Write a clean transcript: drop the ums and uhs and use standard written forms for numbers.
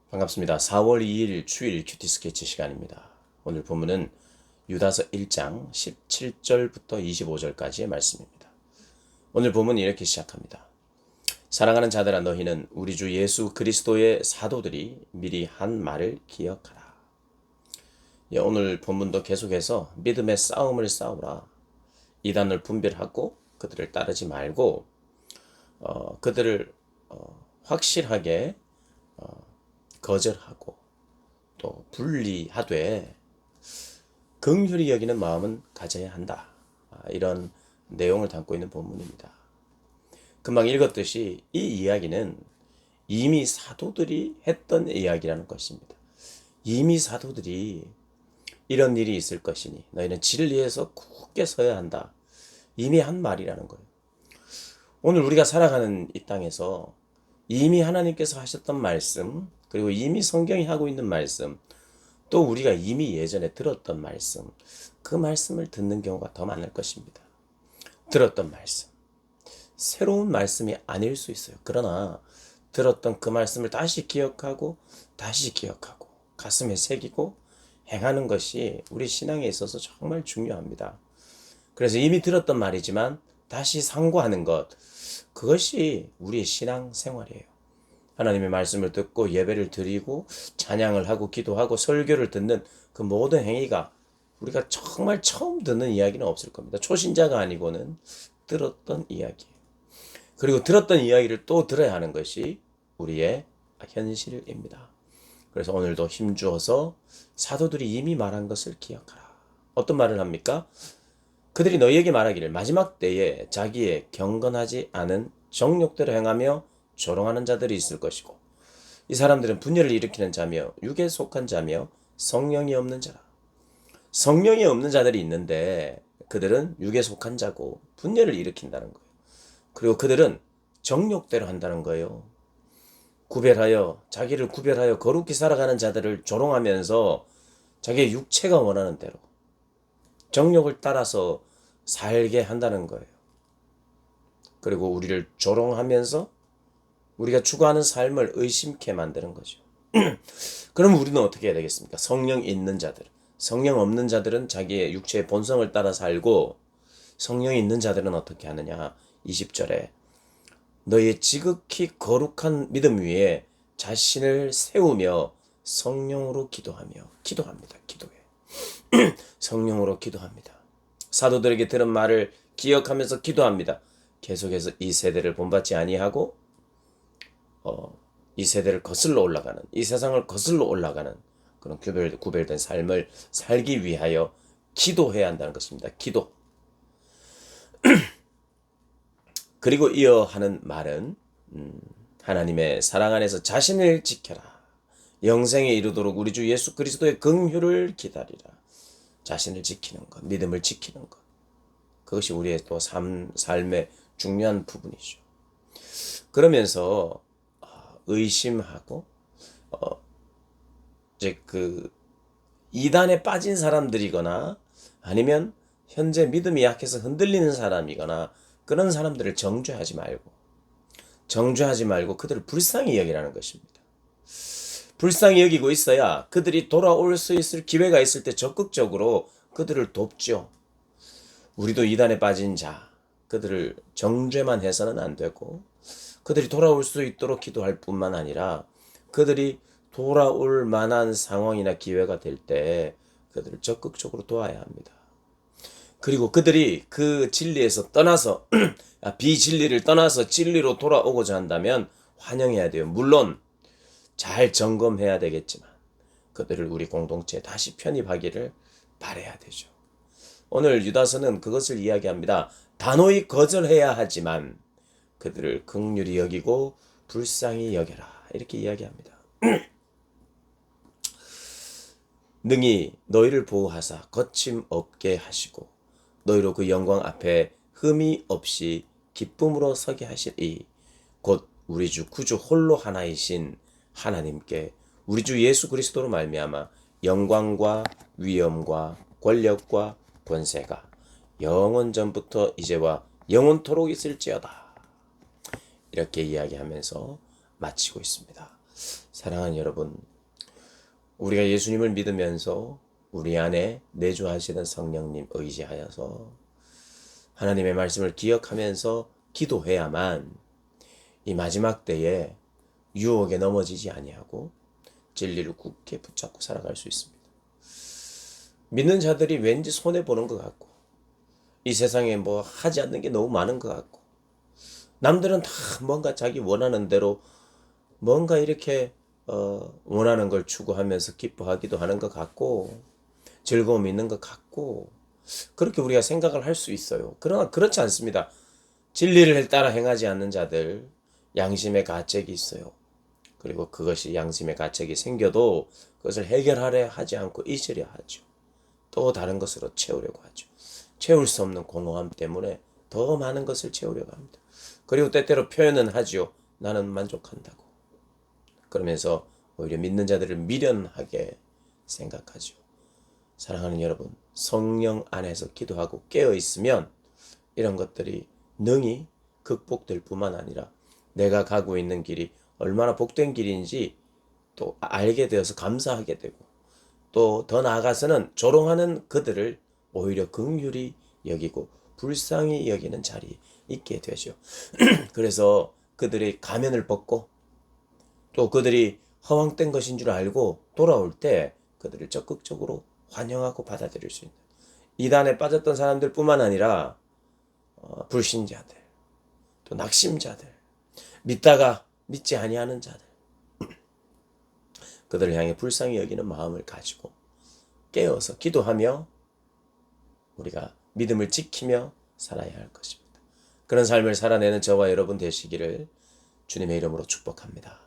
반갑습니다. 4월 2일 주일 큐티 스케치 시간입니다. 오늘 본문은 유다서 1장 17절부터 25절까지의 말씀입니다. 오늘 본문이 이렇게 시작합니다. 사랑하는 자들아, 너희는 우리 주 예수 그리스도의 사도들이 미리 한 말을 기억하라. 오늘 본문도 계속해서 믿음의 싸움을 싸우라. 이단을 분별하고 그들을 따르지 말고 그들을 확실하게 거절하고 또 분리하되 긍휼히 여기는 마음은 가져야 한다. 이런 내용을 담고 있는 본문입니다. 금방 읽었듯이 이 이야기는 이미 사도들이 했던 이야기라는 것입니다. 이미 사도들이 이런 일이 있을 것이니 너희는 진리에서 굳게 서야 한다. 이미 한 말이라는 거예요. 오늘 우리가 살아가는 이 땅에서 이미 하나님께서 하셨던 말씀, 그리고 이미 성경이 하고 있는 말씀, 또 우리가 이미 예전에 들었던 말씀, 그 말씀을 듣는 경우가 더 많을 것입니다. 들었던 말씀, 새로운 말씀이 아닐 수 있어요. 그러나 들었던 그 말씀을 다시 기억하고 가슴에 새기고 행하는 것이 우리 신앙에 있어서 정말 중요합니다. 그래서 이미 들었던 말이지만 다시 상고하는 것, 그것이 우리의 신앙 생활이에요. 하나님의 말씀을 듣고 예배를 드리고 찬양을 하고 기도하고 설교를 듣는 그 모든 행위가 우리가 정말 처음 듣는 이야기는 없을 겁니다. 초신자가 아니고는 들었던 이야기예요. 그리고 들었던 이야기를 또 들어야 하는 것이 우리의 현실입니다. 그래서 오늘도 힘주어서 사도들이 이미 말한 것을 기억하라. 어떤 말을 합니까? 그들이 너희에게 말하기를 마지막 때에 자기의 경건하지 않은 정욕대로 행하며 조롱하는 자들이 있을 것이고 이 사람들은 분열을 일으키는 자며 육에 속한 자며 성령이 없는 자라. 성령이 없는 자들이 있는데 그들은 육에 속한 자고 분열을 일으킨다는 거예요. 그리고 그들은 정욕대로 한다는 거예요. 자기를 구별하여 거룩히 살아가는 자들을 조롱하면서 자기의 육체가 원하는 대로 정욕을 따라서 살게 한다는 거예요. 그리고 우리를 조롱하면서 우리가 추구하는 삶을 의심케 만드는 거죠. 그럼 우리는 어떻게 해야 되겠습니까? 성령 있는 자들, 성령 없는 자들은 자기의 육체의 본성을 따라 살고 성령이 있는 자들은 어떻게 하느냐? 20절에 너희의 지극히 거룩한 믿음 위에 자신을 세우며 성령으로 기도합니다. 기도해. 성령으로 기도합니다. 사도들에게 들은 말을 기억하면서 기도합니다. 계속해서 이 세대를 본받지 아니하고 이 세대를 거슬러 올라가는, 이 세상을 거슬러 올라가는 그런 구별된 삶을 살기 위하여 기도해야 한다는 것입니다. 기도. 그리고 이어 하는 말은 하나님의 사랑 안에서 자신을 지켜라. 영생에 이르도록 우리 주 예수 그리스도의 긍휼을 기다리라. 자신을 지키는 것, 믿음을 지키는 것. 그것이 우리의 또 삶의 중요한 부분이죠. 그러면서 의심하고 이제 그 이단에 빠진 사람들이거나 아니면 현재 믿음이 약해서 흔들리는 사람이거나 그런 사람들을 정죄하지 말고 그들을 불쌍히 여기라는 것입니다. 불쌍히 여기고 있어야 그들이 돌아올 수 있을 기회가 있을 때 적극적으로 그들을 돕죠. 우리도 이단에 빠진 자, 그들을 정죄만 해서는 안 되고 그들이 돌아올 수 있도록 기도할 뿐만 아니라 그들이 돌아올 만한 상황이나 기회가 될 때 그들을 적극적으로 도와야 합니다. 그리고 그들이 그 진리에서 떠나서 비진리를 떠나서 진리로 돌아오고자 한다면 환영해야 돼요. 물론 잘 점검해야 되겠지만 그들을 우리 공동체에 다시 편입하기를 바라야 되죠. 오늘 유다서는 그것을 이야기합니다. 단호히 거절해야 하지만 그들을 긍휼히 여기고 불쌍히 여겨라. 이렇게 이야기합니다. 능히 너희를 보호하사 거침없게 하시고 너희로 그 영광 앞에 흠이 없이 기쁨으로 서게 하시리. 곧 우리 주 구주 홀로 하나이신 하나님께 우리 주 예수 그리스도로 말미암아 영광과 위엄과 권력과 권세가 영원 전부터 이제와 영원토록 있을지어다. 이렇게 이야기하면서 마치고 있습니다. 사랑하는 여러분, 우리가 예수님을 믿으면서 우리 안에 내주하시는 성령님 의지하여서 하나님의 말씀을 기억하면서 기도해야만 이 마지막 때에 유혹에 넘어지지 아니하고 진리를 굳게 붙잡고 살아갈 수 있습니다. 믿는 자들이 왠지 손해보는 것 같고 이 세상에 뭐 하지 않는 게 너무 많은 것 같고 남들은 다 뭔가 자기 원하는 대로 뭔가 이렇게 원하는 걸 추구하면서 기뻐하기도 하는 것 같고 즐거움이 있는 것 같고 그렇게 우리가 생각을 할 수 있어요. 그러나 그렇지 않습니다. 진리를 따라 행하지 않는 자들 양심의 가책이 있어요. 그리고 그것이 양심의 가책이 생겨도 그것을 해결하려 하지 않고 잊으려 하죠. 또 다른 것으로 채우려고 하죠. 채울 수 없는 공허함 때문에 더 많은 것을 채우려고 합니다. 그리고 때때로 표현은 하죠. 나는 만족한다고. 그러면서 오히려 믿는 자들을 미련하게 생각하죠. 사랑하는 여러분, 성령 안에서 기도하고 깨어 있으면 이런 것들이 능히 극복될 뿐만 아니라 내가 가고 있는 길이 얼마나 복된 길인지 또 알게 되어서 감사하게 되고 또 더 나아가서는 조롱하는 그들을 오히려 긍휼히 여기고 불쌍히 여기는 자리에 있게 되죠. 그래서 그들의 가면을 벗고 또 그들이 허황된 것인 줄 알고 돌아올 때 그들을 적극적으로 환영하고 받아들일 수 있는 이단에 빠졌던 사람들 뿐만 아니라 불신자들 또 낙심자들 믿다가 믿지 아니하는 자들 그들을 향해 불쌍히 여기는 마음을 가지고 깨어서 기도하며 우리가 믿음을 지키며 살아야 할 것입니다. 그런 삶을 살아내는 저와 여러분 되시기를 주님의 이름으로 축복합니다.